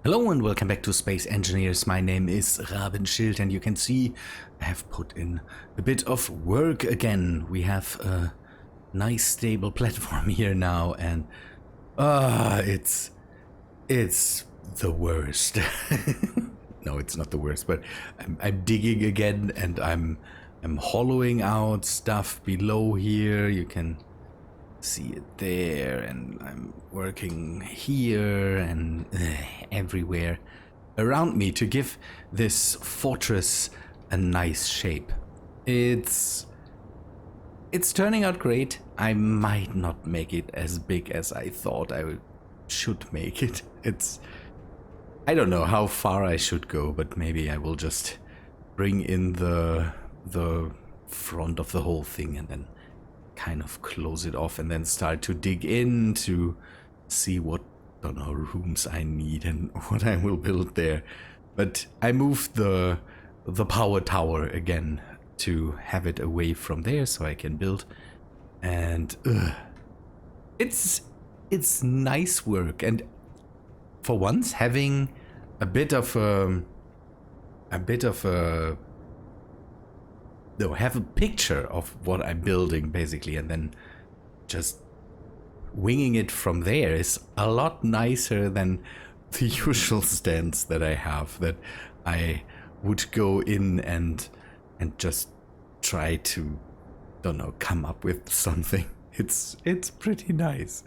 Hello and welcome back to Space Engineers. My name is Rabenschild and you can see I have put in a bit of work again. We have a nice stable platform here now and it's the worst. No, it's not the worst, but I'm digging again and I'm hollowing out stuff below here. You can see it there, and I'm working here and everywhere around me to give this fortress a nice shape. It's turning out great. I might not make it as big as I thought I should make it. I don't know how far I should go, but maybe I will just bring in the front of the whole thing and then kind of close it off and then start to dig in to see what, don't know, rooms I need and what I will build there. But I moved the power tower again to have it away from there so I can build, and it's nice work. And for once, having a bit of a have a picture of what I'm building basically, and then just winging it from there is a lot nicer than the usual stance that I have, that I would go in and just try to, don't know, come up with something. It's pretty nice.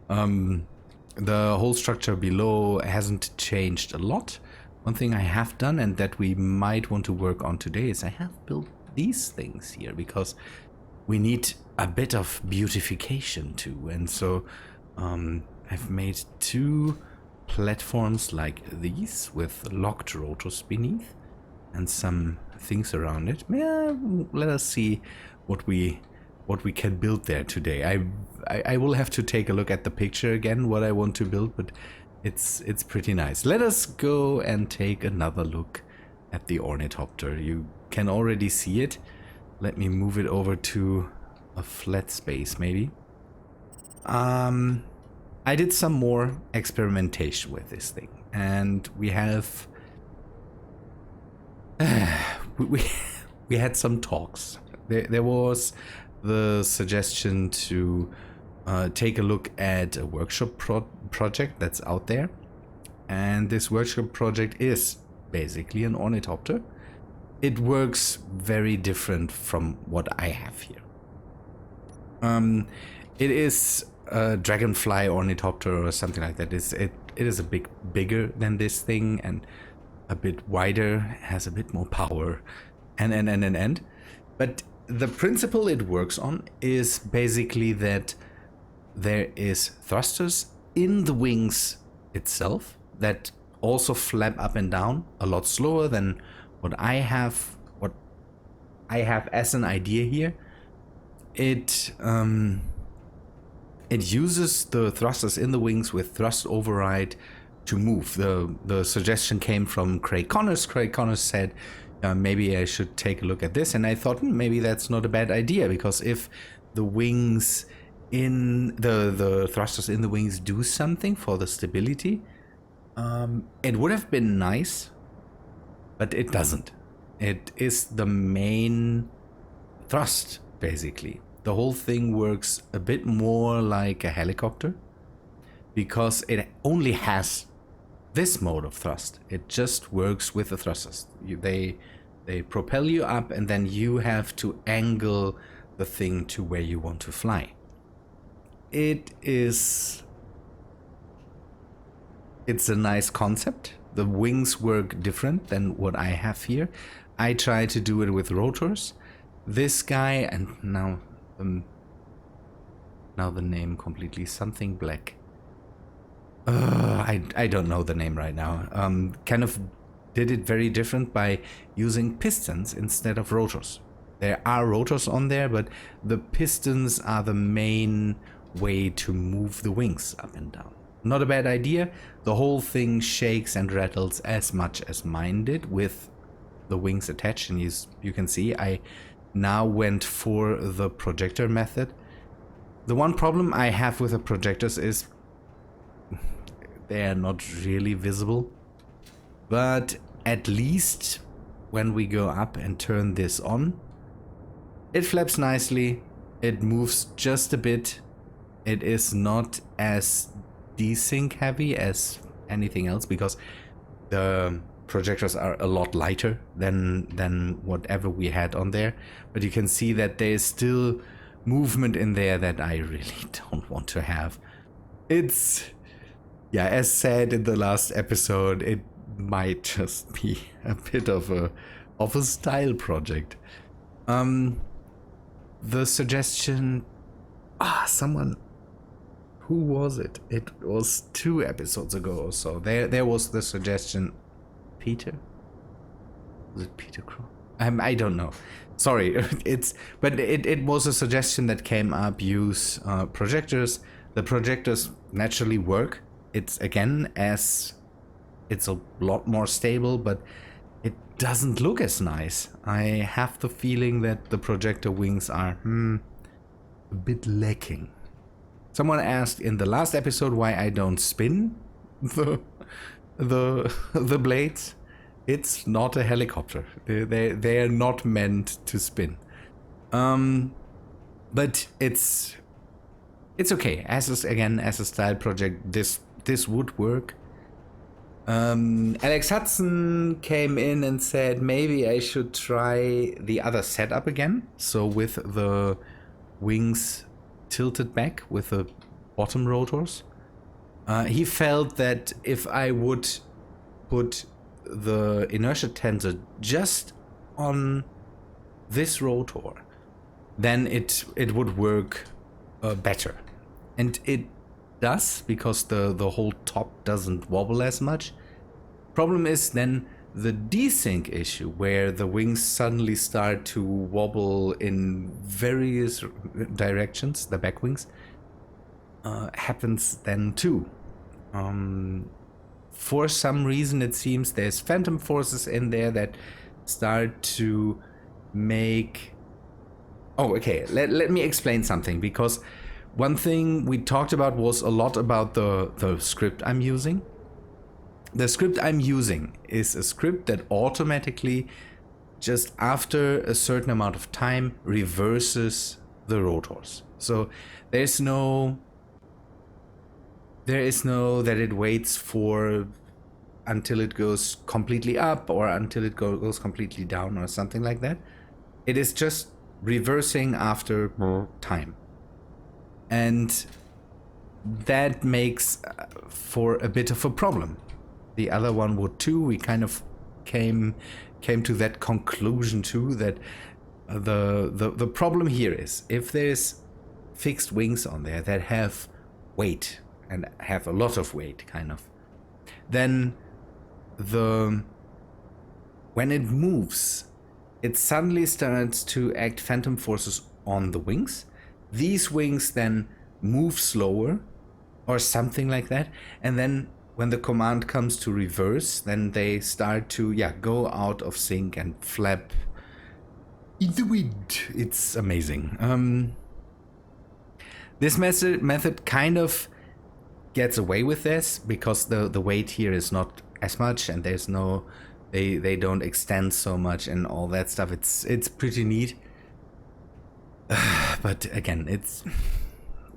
The whole structure below hasn't changed a lot. One thing I have done, and that we might want to work on today, is I have built these things here because we need a bit of beautification too. And so I've made two platforms like these with locked rotors beneath and some things around it. Yeah, let us see what we can build there today. I will have to take a look at the picture again, what I want to build, but it's pretty nice. Let us go and take another look at the ornithopter. You can already see it. Let me move it over to a flat space maybe. I did some more experimentation with this thing, and we have we had some talks. There was the suggestion to take a look at a workshop project that's out there, and this workshop project is basically an ornithopter. It works very different from what I have here. It is a dragonfly ornithopter or something like that. It is a bit bigger than this thing and a bit wider, has a bit more power, and. But the principle it works on is basically that there is thrusters in the wings itself that also flap up and down a lot slower than what I have as an idea here. It uses the thrusters in the wings with thrust override to move. The suggestion came from Craig Connors. Craig Connors said maybe I should take a look at this, and I thought maybe that's not a bad idea, because if the wings in the thrusters in the wings do something for the stability, it would have been nice, but it doesn't. It is the main thrust, basically. The whole thing works a bit more like a helicopter because it only has this mode of thrust. It just works with the thrusters. They propel you up, and then you have to angle the thing to where you want to fly. It's a nice concept. The wings work different than what I have here. I try to do it with rotors. This guy, and now the name completely, something black. I don't know the name right now. Kind of did it very different by using pistons instead of rotors. There are rotors on there, but the pistons are the main way to move the wings up and down. Not a bad idea. The whole thing shakes and rattles as much as mine did with the wings attached, and you can see I now went for the projector method. The one problem I have with the projectors is they are not really visible. But at least when we go up and turn this on, it flaps nicely, it moves just a bit, it is not as desync heavy as anything else because the projectors are a lot lighter than whatever we had on there. But you can see that there is still movement in there that I really don't want to have. It's, yeah, as said in the last episode, it might just be a bit of a style project. The suggestion, someone, who was it? It was 2 episodes ago or so. There was the suggestion, Peter? Was it Peter Crow? I don't know. Sorry, but it was a suggestion that came up. Use projectors. The projectors naturally work. It's again as it's a lot more stable, but it doesn't look as nice. I have the feeling that the projector wings are a bit lacking. Someone asked in the last episode why I don't spin the blades. It's not a helicopter. They're not meant to spin. But it's okay. As a style project, this would work. Alex Hudson came in and said maybe I should try the other setup again. So with the wings tilted back with the bottom rotors. He felt that if I would put the inertia tensor just on this rotor, then it would work better. And it does, because the whole top doesn't wobble as much. Problem is then the desync issue, where the wings suddenly start to wobble in various directions, the back wings, happens then too. For some reason it seems there's phantom forces in there that start to make... Oh, okay, let me explain something, because one thing we talked about was a lot about the script I'm using. The script I'm using is a script that automatically, just after a certain amount of time, reverses the rotors. So there is no that it waits for until it goes completely up or until it goes completely down or something like that. It is just reversing after time. And that makes for a bit of a problem. The other one would too. We kind of came to that conclusion too, that the problem here is if there's fixed wings on there that have weight and have a lot of weight, kind of, then when it moves, it suddenly starts to act phantom forces on the wings. These wings then move slower or something like that, and then when the command comes to reverse, then they start to go out of sync and flap in the wind. It's amazing. This method kind of gets away with this because the weight here is not as much, and there's no they don't extend so much and all that stuff. It's pretty neat. But again,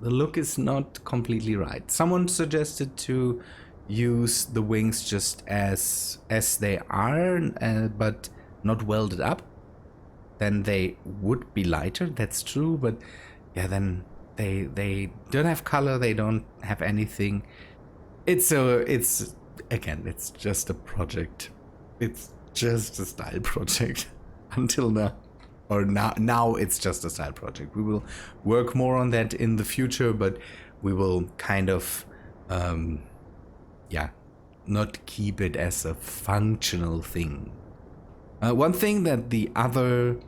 the look is not completely right. Someone suggested to use the wings just as they are, but not welded up. Then they would be lighter. That's true, but then they don't have color. They don't have anything. It's just a project. It's just a style project until now. Or now it's just a style project. We will work more on that in the future, but we will kind of not keep it as a functional thing. One thing that the other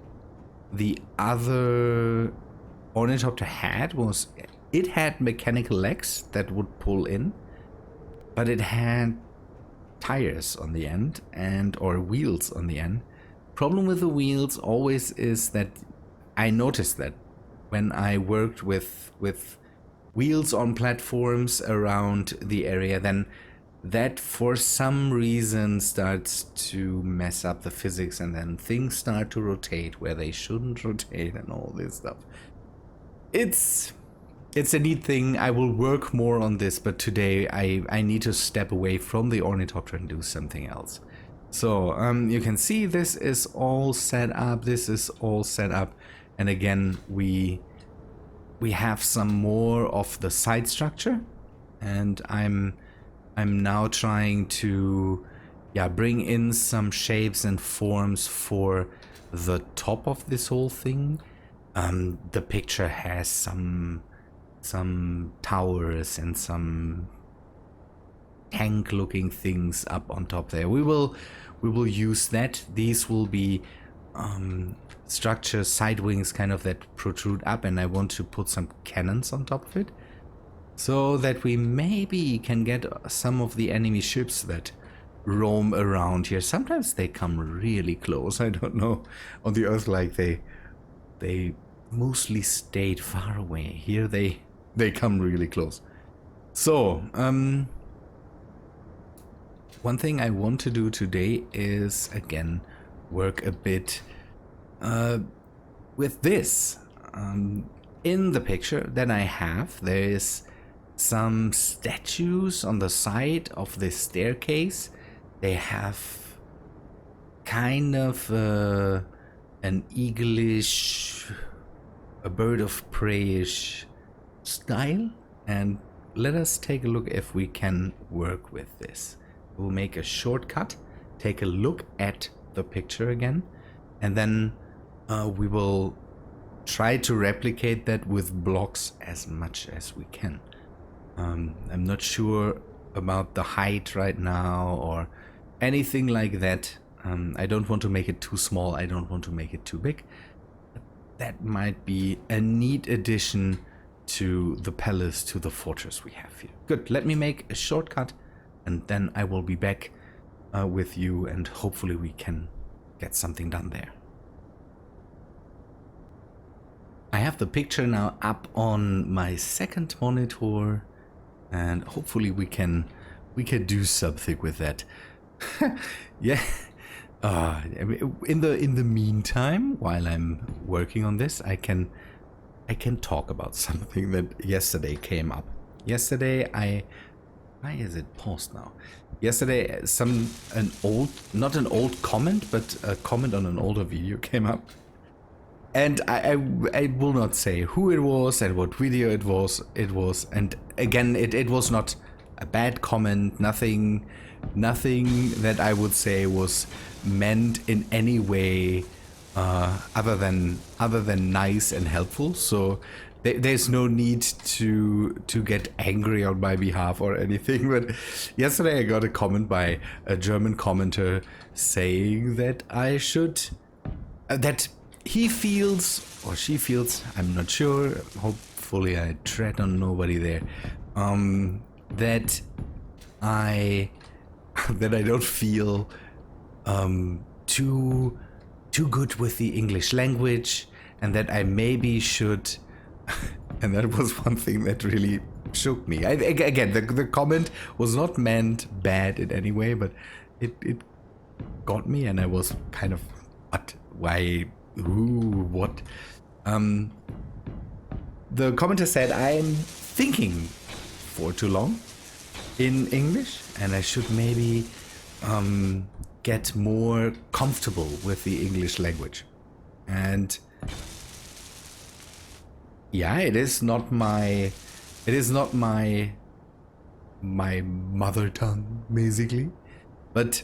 ornithopter had was it had mechanical legs that would pull in, but it had tires on the end or wheels on the end. Problem with the wheels always is that I noticed that when I worked with wheels on platforms around the area, then that for some reason starts to mess up the physics, and then things start to rotate where they shouldn't rotate and all this stuff. It's a neat thing. I will work more on this, but today I need to step away from the ornithopter and do something else. So you can see this is all set up. This is all set up, and again we have some more of the side structure, and I'm now trying to bring in some shapes and forms for the top of this whole thing. The picture has some towers and some tank looking things up on top there. We will use that. These will be structures, side wings kind of, that protrude up, and I want to put some cannons on top of it so that we maybe can get some of the enemy ships that roam around here. Sometimes they come really close. I don't know, on the Earth, like they mostly stayed far away. Here they come really close. So one thing I want to do today is again work a bit with this. In the picture that I have, there is some statues on the side of this staircase. They have kind of an eagle-ish, a bird of prey-ish style, and let us take a look if we can work with this. We'll make a shortcut, take a look at the picture again, and then we will try to replicate that with blocks as much as we can. I'm not sure about the height right now or anything like that. I don't want to make it too small, I don't want to make it too big. That might be a neat addition to the palace, to the fortress we have here. Good, let me make a shortcut and then I will be back with you, and hopefully we can get something done there. I have the picture now up on my second monitor, and hopefully we can do something with that. Yeah. In the meantime, while I'm working on this, I can talk about something that yesterday came up. Yesterday why is it paused now? Yesterday not an old comment, but a comment on an older video came up. And I will not say who it was and what video it was, and again, it was not a bad comment, nothing that I would say was meant in any way other than nice and helpful. So there's no need to get angry on my behalf or anything. But yesterday I got a comment by a German commenter saying that I should that he feels, or she feels, I'm not sure, hopefully I tread on nobody there, that I don't feel too good with the English language, and that I maybe should, and that was one thing that really shook me. Again, the comment was not meant bad in any way, but it got me, and I was kind of, what, why, who, what? The commenter said I'm thinking for too long in English, and I should maybe get more comfortable with the English language. And yeah, it is not my mother tongue, basically, but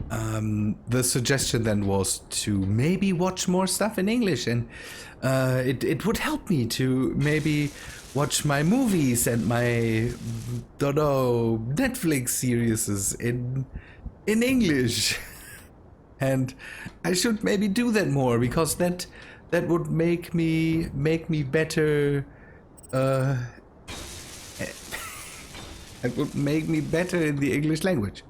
the suggestion then was to maybe watch more stuff in English, and it would help me to maybe watch my movies and my, don't know, Netflix series in English. And I should maybe do that more, because that would make me better. It would make me better in the English language.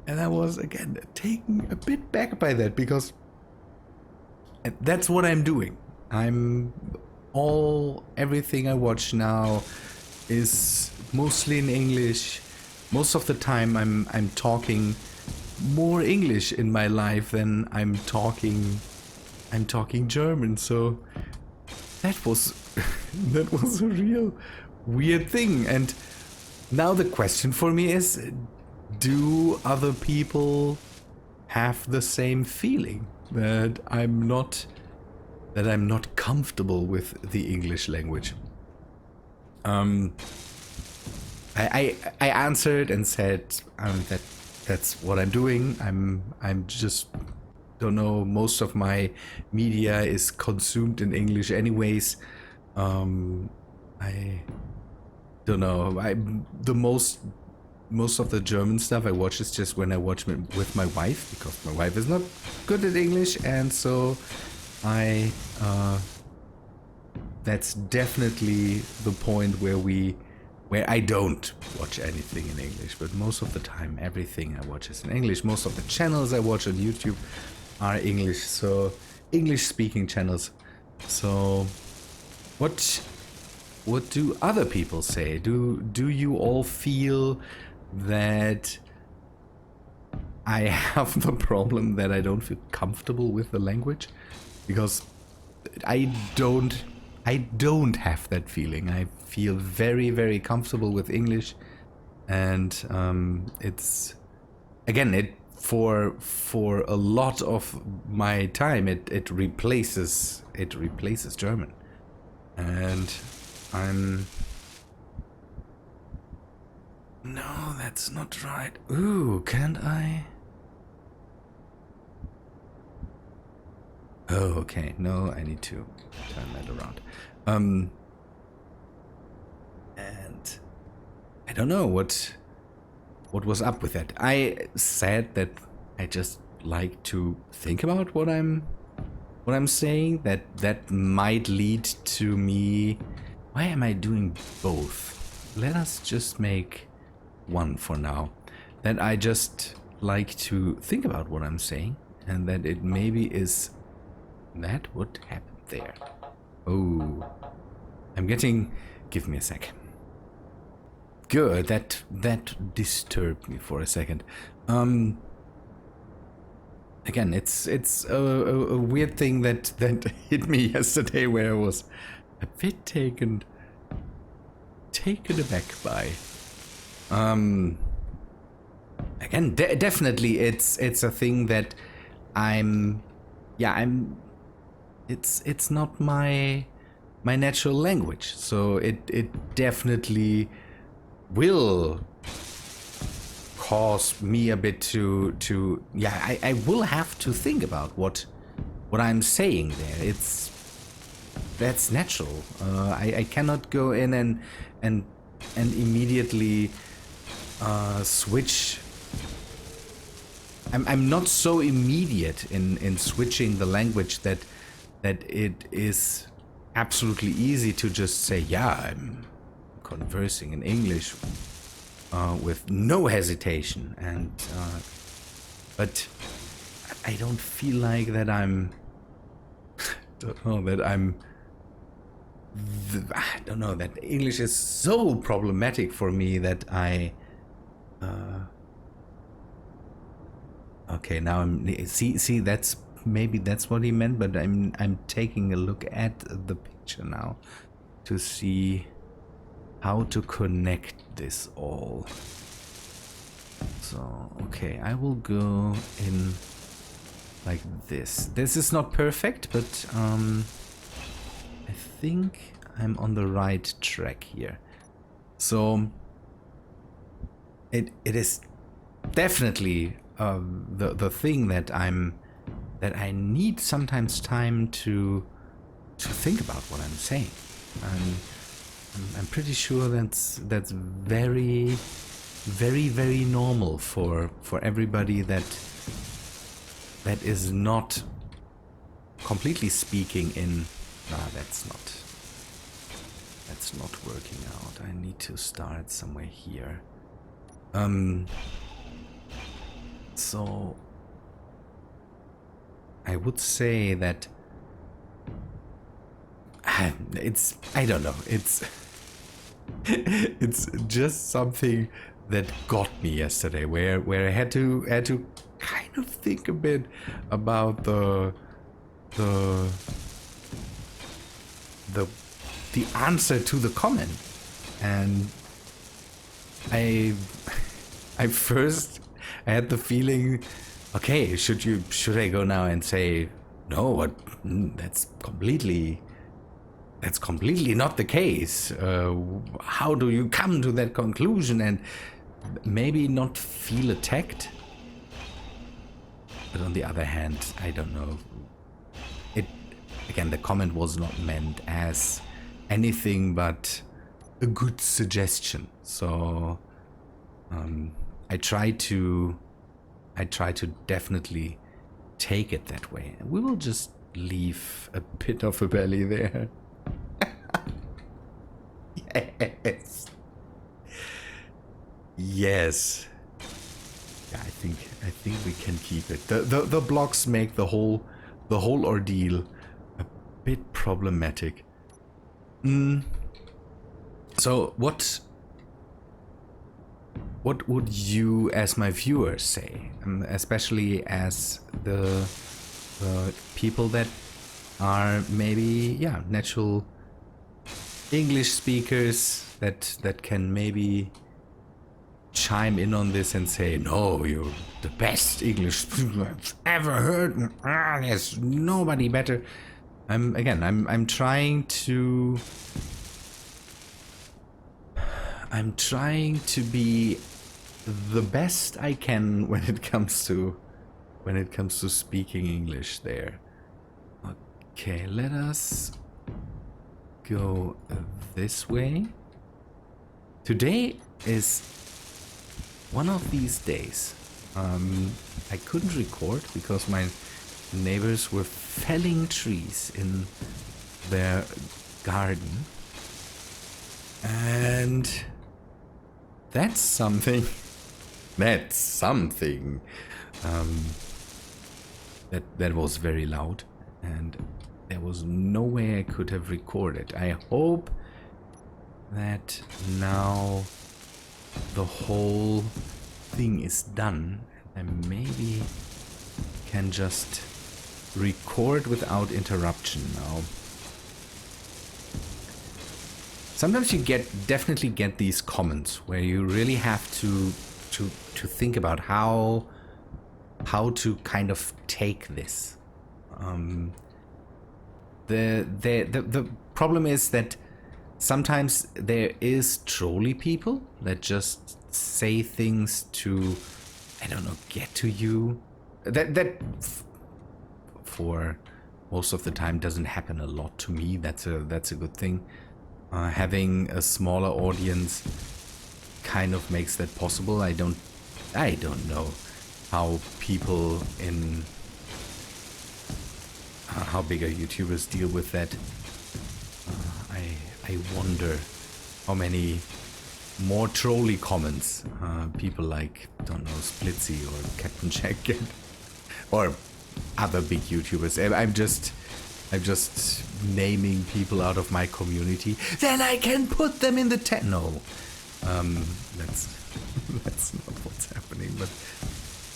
And I was again taken a bit back by that, because that's what I'm doing. Everything I watch now is mostly in English. most of the time I'm talking more English in my life than I'm talking German. So that was that was a real weird thing. And now the question for me is, do other people have the same feeling that I'm not comfortable with the English language? I answered and said that that's what I'm doing. I'm just don't know. Most of my media is consumed in English, anyways. I don't know. The most of the German stuff I watch is just when I watch it with my wife, because my wife is not good at English, and so I that's definitely the point where I don't watch anything in English. But most of the time, everything I watch is in English. Most of the channels I watch on YouTube are English, so English speaking channels. So what do other people say? Do you all feel that I have the problem that I don't feel comfortable with the language? Because I don't have that feeling. I feel very, very comfortable with English, and it's again, it for a lot of my time it replaces German, and no, that's not right. Ooh, can't I? Oh, okay. No, I need to turn that around. And I don't know what was up with that. I said that I just like to think about what I'm saying. That might lead to me. Why am I doing both? Let us just make one for now. That I just like to think about what I'm saying, and that it maybe is that what happened there. Oh, I'm getting. Give me a sec. Good. That disturbed me for a second. Again, it's a weird thing that hit me yesterday, where I was a bit taken aback by. Again, definitely, it's a thing that it's not my natural language, so it definitely will cause me a bit to I will have to think about what I'm saying there. That's natural. I cannot go in and immediately switch. I'm not so immediate in switching the language that it is absolutely easy to just say, yeah, I'm conversing in English with no hesitation, and but I don't feel like that I don't know, that English is so problematic for me that I okay, now I'm see that's maybe that's what he meant, but I'm taking a look at the picture now to see how to connect this all. So okay, I will go in like this. This is not perfect, but I think I'm on the right track here. So it is definitely the thing that I need sometimes time to think about what I'm saying. I'm pretty sure that's very, very, very normal for everybody that is not completely speaking in. That's not working out. I need to start somewhere here. So I would say that I don't know, it's just something that got me yesterday, where I had to kind of think a bit about the answer to the comment. And I first had the feeling, okay, should I go now and say no? What? That's completely not the case. How do you come to that conclusion and maybe not feel attacked? But on the other hand, I don't know. Again, the comment was not meant as anything but a good suggestion. So I try to definitely take it that way. We will just leave a bit of a belly there. Yes. Yes. Yeah, I think we can keep it. The blocks make the whole ordeal a bit problematic. So what would you, as my viewers, say, especially as the people that are maybe natural English speakers that can maybe chime in on this and say, no, you're the best English speaker I've ever heard. There's nobody better. I'm trying to be the best I can when it comes to speaking English there. Okay, let us go this way. Today is one of these days. I couldn't record because my neighbors were felling trees in their garden. And that's something. That was very loud, and there was no way I could have recorded. I hope that now the whole thing is done and maybe can just record without interruption now. Sometimes you definitely get these comments where you really have to think about how to kind of take this. The problem is that sometimes there is trolly people that just say things to, I don't know, get to you. That for most of the time doesn't happen a lot to me. That's a good thing. Having a smaller audience kind of makes that possible. I don't know how people in how bigger YouTubers deal with that. I wonder how many more trolly comments people like, don't know, Splitsy or Captain Jack get, or other big YouTubers. I'm just naming people out of my community. Then I can put them in the No, that's not what's happening. But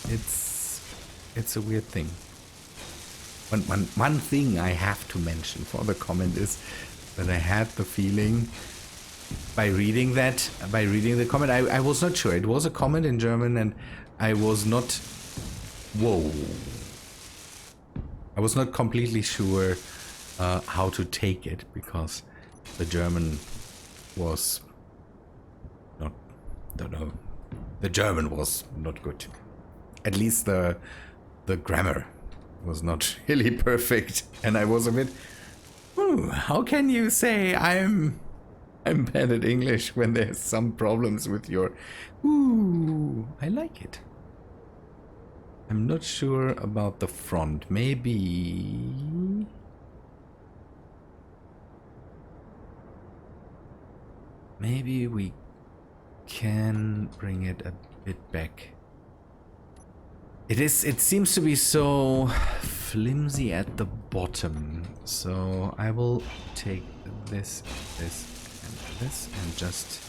it's a weird thing. One thing I have to mention for the comment is that I had the feeling by reading the comment, I was not sure. It was a comment in German, and I was not. Whoa. I was not completely sure how to take it because the German was not. Don't know. The German was not good. At least the grammar was not really perfect, and I was a bit. How can you say I'm bad at English when there's some problems with your. I like it. I'm not sure about the front. Maybe we can bring it a bit back. It seems to be so flimsy at the bottom. So I will take this and this and just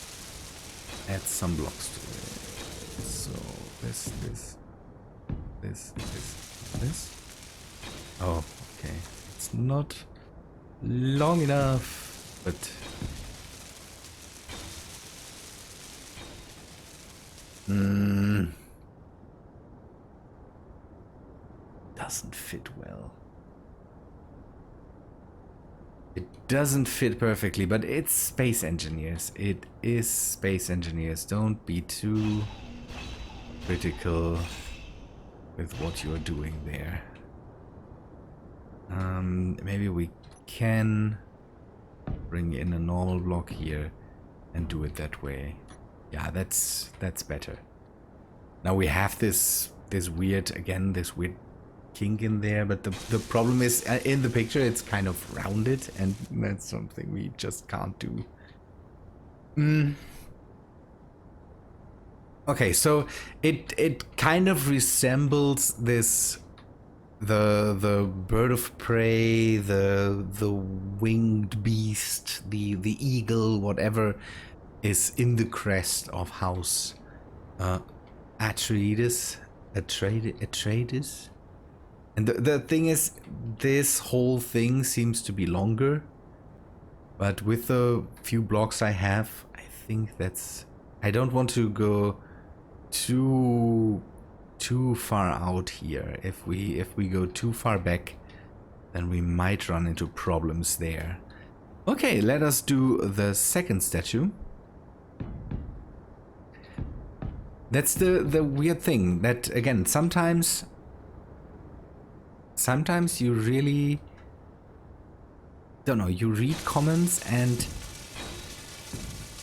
add some blocks to it. So this. Oh, okay. It's not long enough, but doesn't fit well. It doesn't fit perfectly, but it's Space Engineers. It is Space Engineers. Don't be too critical with what you're doing there. Maybe we can bring in a normal block here and do it that way. Yeah, that's better. Now we have this weird kink in there, but the problem is in the picture it's kind of rounded, and that's something we just can't do. Okay, so it kind of resembles this the bird of prey, the winged beast, the eagle, whatever is in the crest of House Atreides. And the thing is, this whole thing seems to be longer, but with the few blocks I have, I think that's... I don't want to go too far out here. If we go too far back, then we might run into problems there. Okay, let us do the second statue. That's the weird thing, that again, sometimes you really don't know, you read comments, and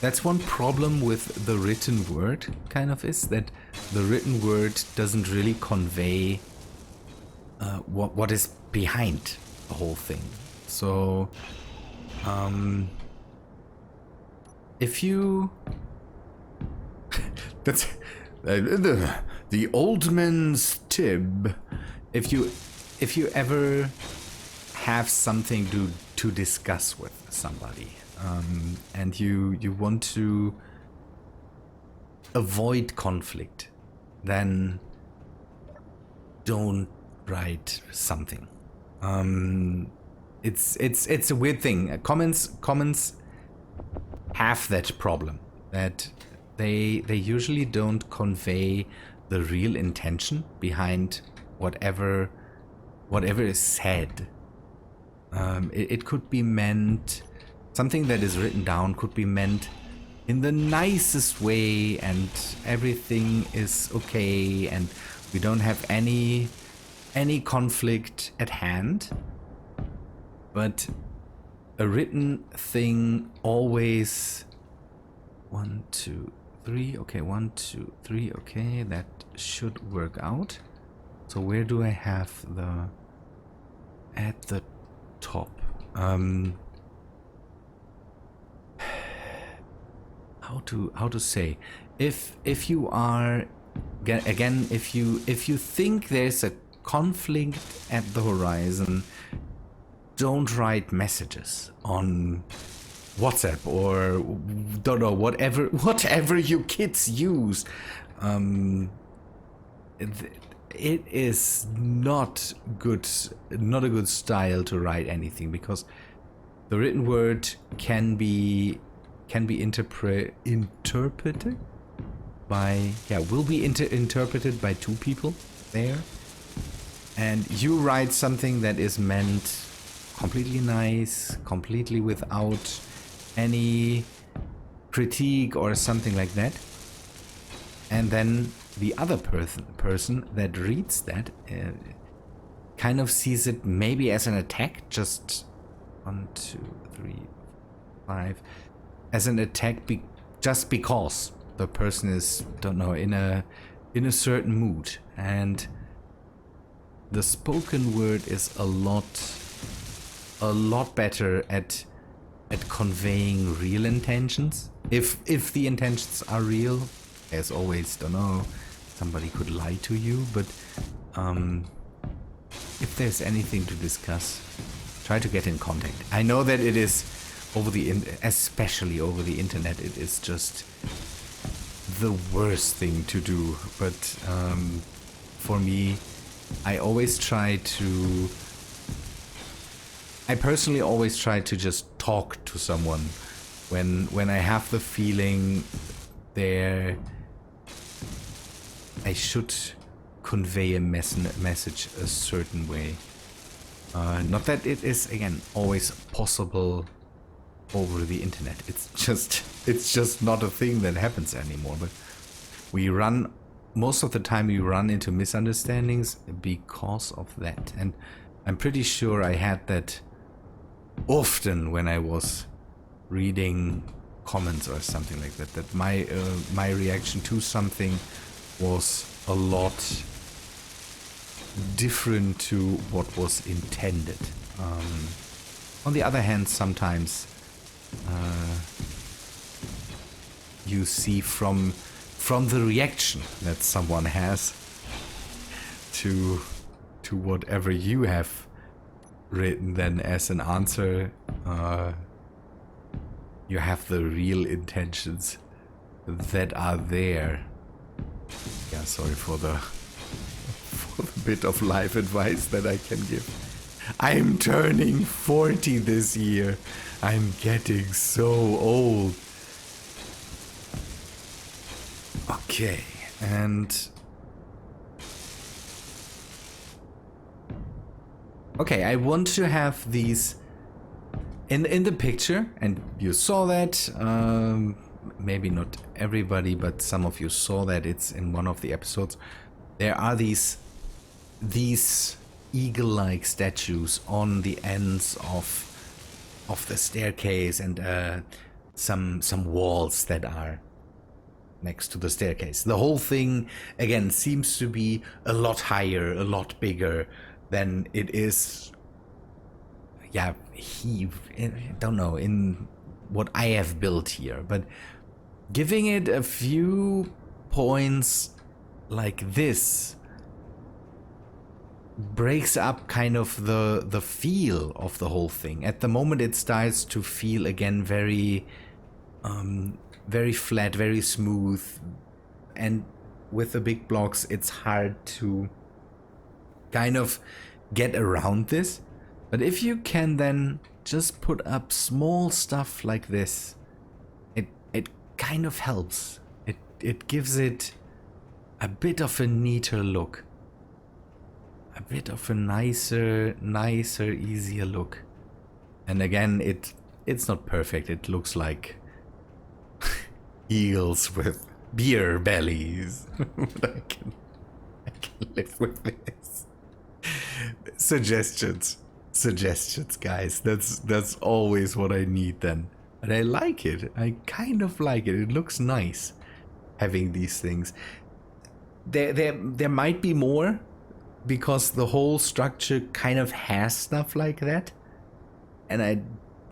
that's one problem with the written word, kind of, is that the written word doesn't really convey what is behind the whole thing. So if you that's the old man's tib. If you ever have something to discuss with somebody, and you want to avoid conflict, then don't write something. It's a weird thing. Comments have that problem, that they usually don't convey the real intention behind whatever is said. It could be meant, something that is written down could be meant in the nicest way, and everything is okay, and we don't have any conflict at hand. But a written thing always... 1, 2, 3. Okay, 1, 2, 3. Okay, that should work out. So where do I have the... at the top? How to say? If you are... Again, if you think there's a conflict at the horizon, don't write messages on WhatsApp or don't know, whatever you kids use. It is not a good style to write anything, because the written word can be interpreted by will be interpreted by two people there, and you write something that is meant completely nice, completely without any critique or something like that, and then the other person that reads that kind of sees it maybe as an attack, just 1, 2, 3, 5, as an attack just because the person is, don't know, in a certain mood, and the spoken word is a lot better at conveying real intentions, if the intentions are real. As always, don't know, somebody could lie to you, but if there's anything to discuss, try to get in contact. I know that it is especially over the internet, it is just the worst thing to do, but for me, I personally always try to just talk to someone when I have the feeling I should convey a message a certain way. Not that it is, again, always possible over the internet. It's just not a thing that happens anymore. But most of the time we run into misunderstandings because of that. And I'm pretty sure I had that often when I was reading comments or something like that. That my reaction to something was a lot different to what was intended. On the other hand, sometimes you see from the reaction that someone has to whatever you have written, then as an answer, you have the real intentions that are there. Yeah, sorry for the bit of life advice that I can give. I'm turning 40 this year. I'm getting so old. Okay, and okay, I want to have these in the picture, and you saw that. Maybe not everybody, but some of you saw that. It's in one of the episodes. There are these eagle-like statues on the ends of the staircase, and some walls that are next to the staircase. The whole thing, again, seems to be a lot higher, a lot bigger than it is. Yeah, I don't know, in what I have built here, but giving it a few points like this breaks up kind of the feel of the whole thing. At the moment it starts to feel again very flat, very smooth, and with the big blocks it's hard to kind of get around this. But if you can then just put up small stuff like this, it kind of helps. It gives it a bit of a neater look. A bit of a nicer, easier look. And again, it's not perfect. It looks like eels with beer bellies. But I can live with this. Suggestions, guys. That's always what I need then. But I like it. I kind of like it. It looks nice having these things. There might be more, because the whole structure kind of has stuff like that, and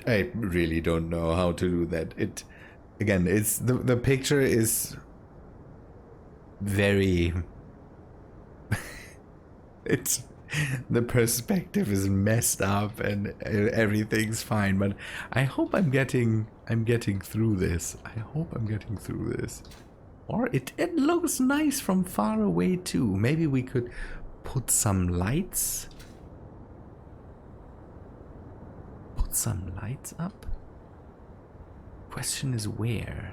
I really don't know how to do that. It's the picture is very it's the perspective is messed up and everything's fine, but I hope I'm getting through this. Or it looks nice from far away too. Maybe we could put some lights. Up. Question is where?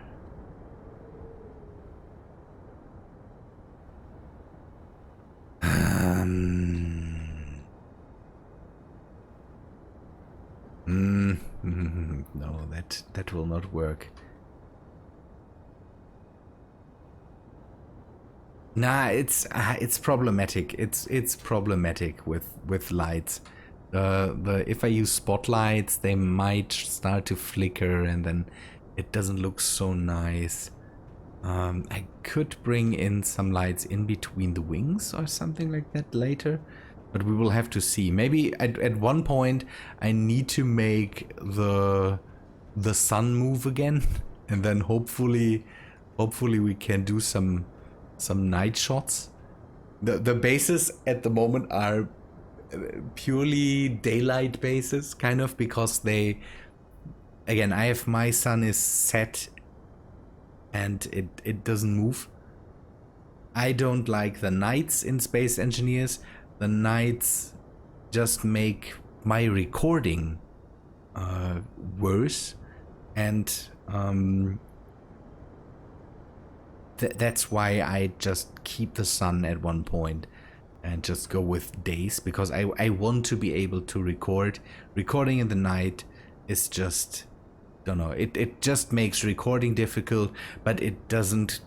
No, that will not work. Nah, it's problematic. It's problematic with lights. If I use spotlights, they might start to flicker, and then it doesn't look so nice. I could bring in some lights in between the wings or something like that later, but we will have to see. Maybe at one point I need to make the sun move again, and then hopefully we can do some night shots. The bases at the moment are purely daylight bases, kind of, because they, again, my sun is set and it doesn't move. I don't like the knights in Space Engineers. The knights just make my recording worse, and that's why I just keep the sun at one point and just go with days, because I want to be able to record. Recording in the night is just, don't know, it just makes recording difficult, but it doesn't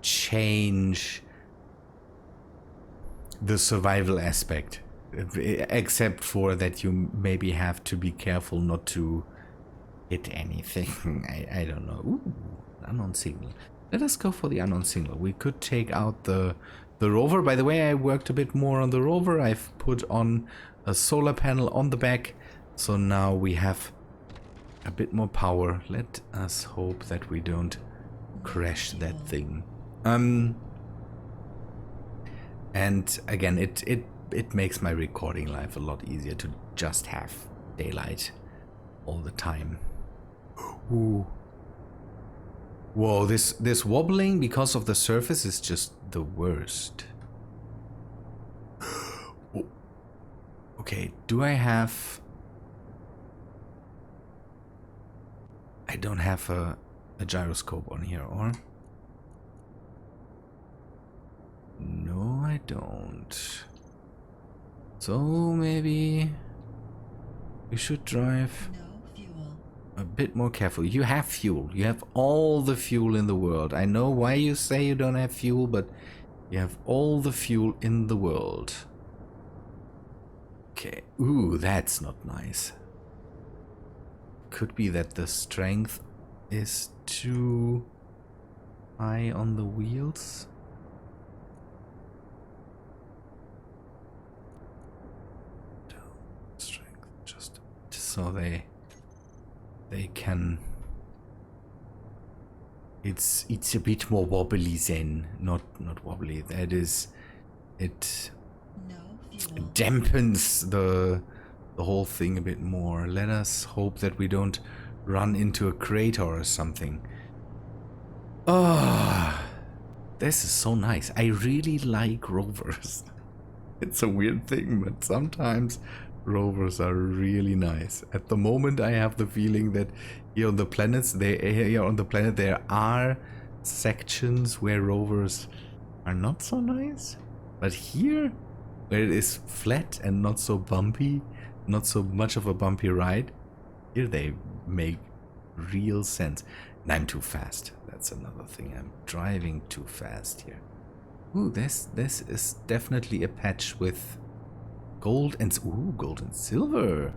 change the survival aspect, except for that you maybe have to be careful not to hit anything. I don't know. Ooh, unknown signal. Let us go for the unknown signal. We could take out the rover. By the way, I worked a bit more on the rover. I've put on a solar panel on the back, so now we have a bit more power. Let us hope that we don't crash that thing. And again, it makes my recording life a lot easier to just have daylight all the time. Ooh. Whoa, this wobbling because of the surface is just the worst. Oh. Okay, do I have... I don't have a gyroscope on here, or... No, I don't. So maybe we should drive a bit more careful. You have fuel. You have all the fuel in the world. I know why you say you don't have fuel, but you have all the fuel in the world. Okay. Ooh, that's not nice. Could be that the strength is too high on the wheels. Strength, just so they can. It's a bit more wobbly then, not wobbly. That is, it dampens the whole thing a bit more. Let us hope that we don't run into a crater or something. Oh, this is so nice. I really like rovers. It's a weird thing, but sometimes rovers are really nice. At the moment, I have the feeling that here on the planets, there are sections where rovers are not so nice, but here, where it is flat and not so bumpy, not so much of a bumpy ride, here they make real sense. And I'm too fast. That's another thing. I'm driving too fast here. Ooh, this is definitely a patch with gold and silver.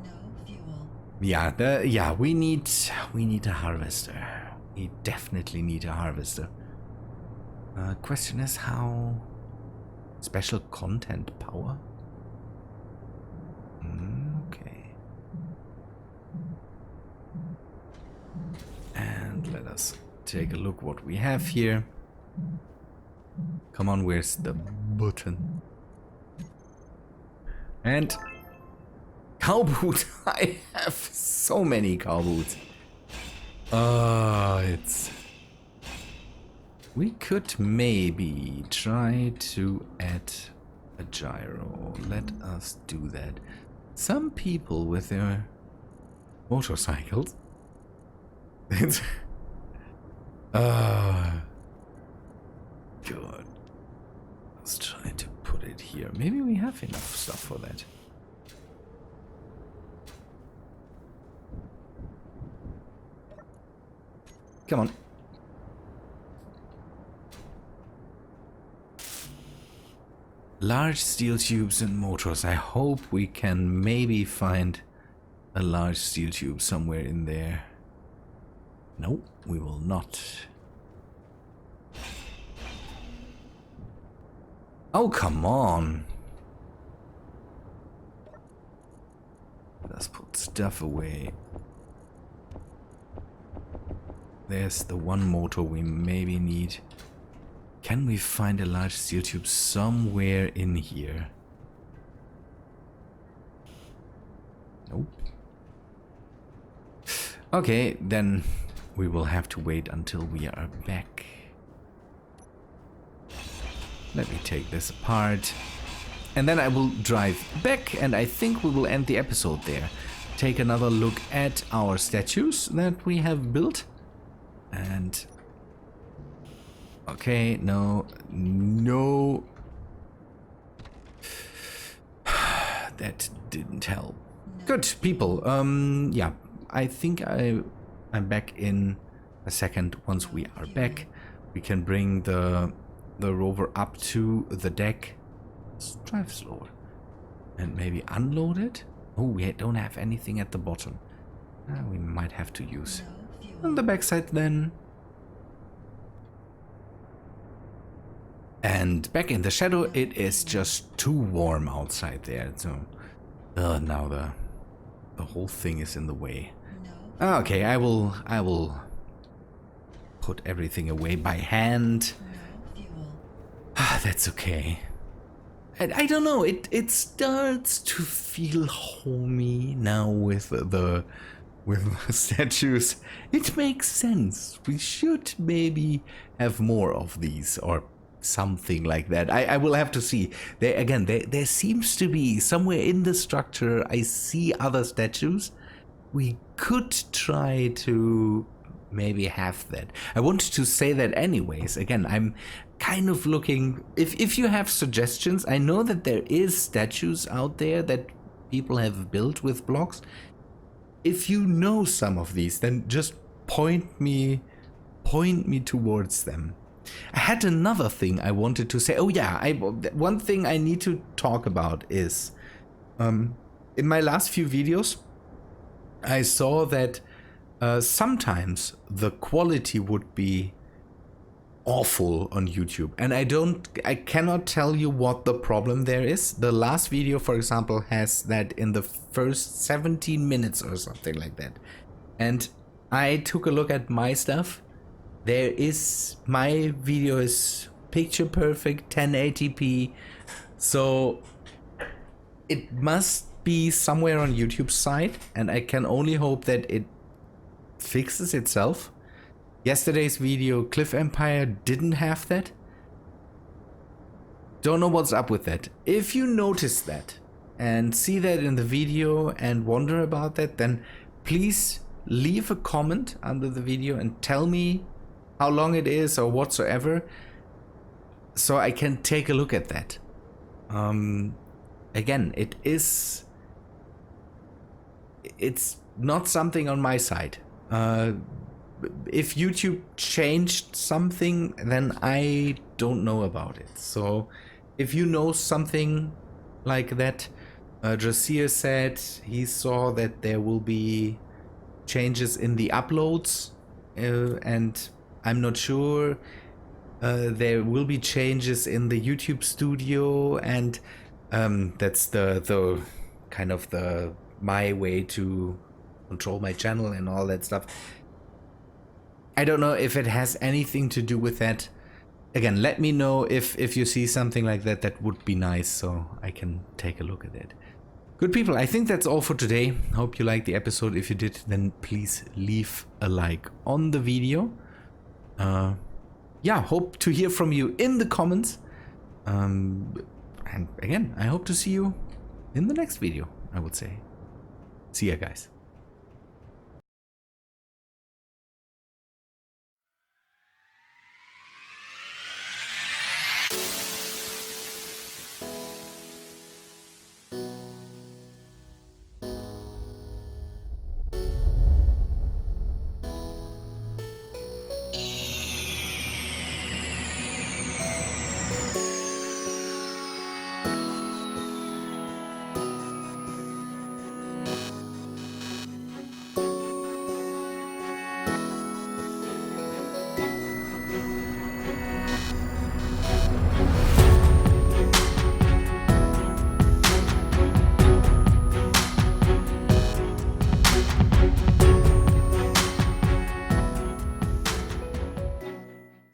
No fuel. Yeah, we need a harvester. We definitely need a harvester. Question is how special content power. Okay. And let us take a look what we have here. Come on, where's the button? And cow boot. I have so many cow boots. We could maybe try to add a gyro. Let us do that. Some people with their motorcycles. It's good. Let's try to put it here. Maybe we have enough stuff for that. Come on. Large steel tubes and motors. I hope we can maybe find a large steel tube somewhere in there. Nope, we will not. Oh, come on. Let's put stuff away. There's the one motor we maybe need. Can we find a large steel tube somewhere in here? Nope. Okay, then we will have to wait until we are back. Let me take this apart. And then I will drive back, and I think we will end the episode there. Take another look at our statues that we have built. And... okay, no. That didn't help. Good, people. Yeah, I think I'm back in a second. Once we are back, we can bring the rover up to the deck. Let's drive slower. And maybe unload it? Oh, we don't have anything at the bottom. We might have to use on the backside then. And back in the shadow, it is just too warm outside there. So now the whole thing is in the way. Okay, I will put everything away by hand. That's okay. I don't know, it starts to feel homey now with the statues. It makes sense. We should maybe have more of these or something like that. I will have to see. There seems to be somewhere in the structure I see other statues. We could try to maybe have that. I wanted to say that anyways. Again, I'm kind of looking, if you have suggestions, I know that there is statues out there that people have built with blocks. If you know some of these, then just point me towards them. I had another thing I wanted to say. Oh yeah, one thing I need to talk about is in my last few videos I saw that sometimes the quality would be awful on YouTube, and I cannot tell you what the problem there is. The last video, for example, has that in the first 17 minutes or something like that, and I took a look at my stuff. My video is picture perfect 1080p, so it must be somewhere on YouTube's side, and I can only hope that it fixes itself. Yesterday's video, Cliff Empire, didn't have that. Don't know what's up with that. If you notice that and see that in the video and wonder about that, then please leave a comment under the video and tell me how long it is or whatsoever, so I can take a look at that. Again, it's not something on my side. If YouTube changed something, then I don't know about it. So if you know something like that, Jasir said he saw that there will be changes in the uploads, and I'm not sure. There will be changes in the YouTube studio, and that's the kind of my way to control my channel and all that stuff. I don't know if it has anything to do with that. Again, let me know if you see something like that. That would be nice, so I can take a look at it. Good people, I think that's all for today. Hope you liked the episode. If you did, then please leave a like on the video. Yeah, hope to hear from you in the comments. And again, I hope to see you in the next video, I would say. See ya, guys.